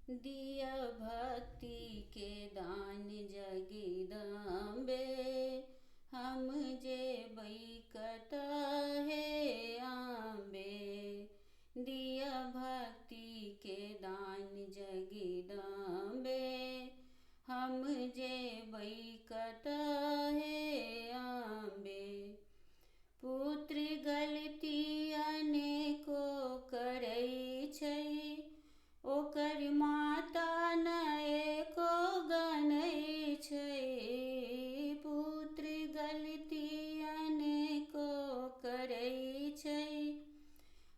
दिया भक्ति के दान जगदम्बे, हम जेबै कतऽ हे अम्बे। दिया भक्ति के दान जगदम्बे, हम जेबै कतऽ हे अम्बे। पुत्र गलती अनेको करै छै, ओकर माता न एको गनै छै। पुत्र गलती अनेको करै छै,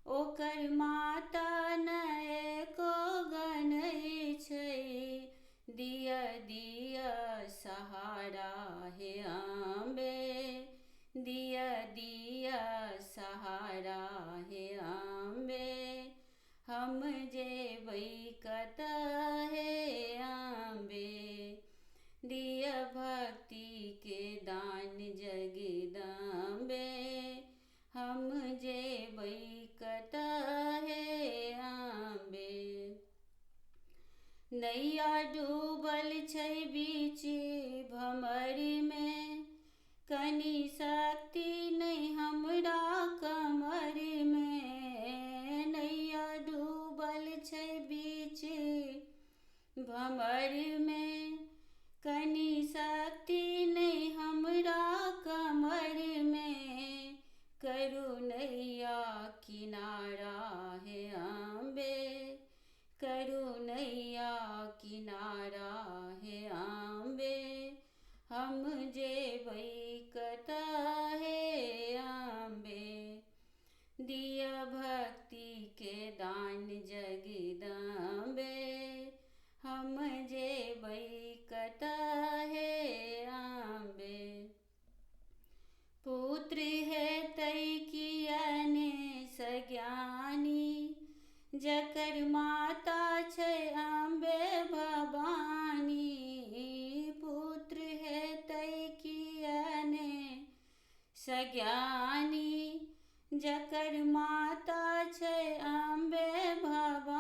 ओकर माता न एको गनै छै। दिया दिया सहारा हे अम्बे, दिया दिया सहारा हे अम्बे। हम जेबै कतऽ हे अम्बे। दिया भक्ति के दान जगदम्बे, हम जेबै कतऽ हे अम्बे। नैया डूबल छै बीच भमरमे, कनि शक्ति नहि हमरा कमरमे। नैया डूबल छै बीच भमरमे, कनि शक्ति नहि हमरा कमरमे। करू नैया किनारा हे अम्बे, करू नैया किनारा हे अम्बे। हम जेबै कतऽ हे अम्बे। दिया भक्ति के दान जगदम्बे, हम जेबै कतऽ हे अम्बे। पुत्र हेतै कियाने सज्ञानी, जकर माता छै अम्बे भवानी। पुत्र हेतै कियाने सज्ञानी, जकर माता छै अम्बे भवानी।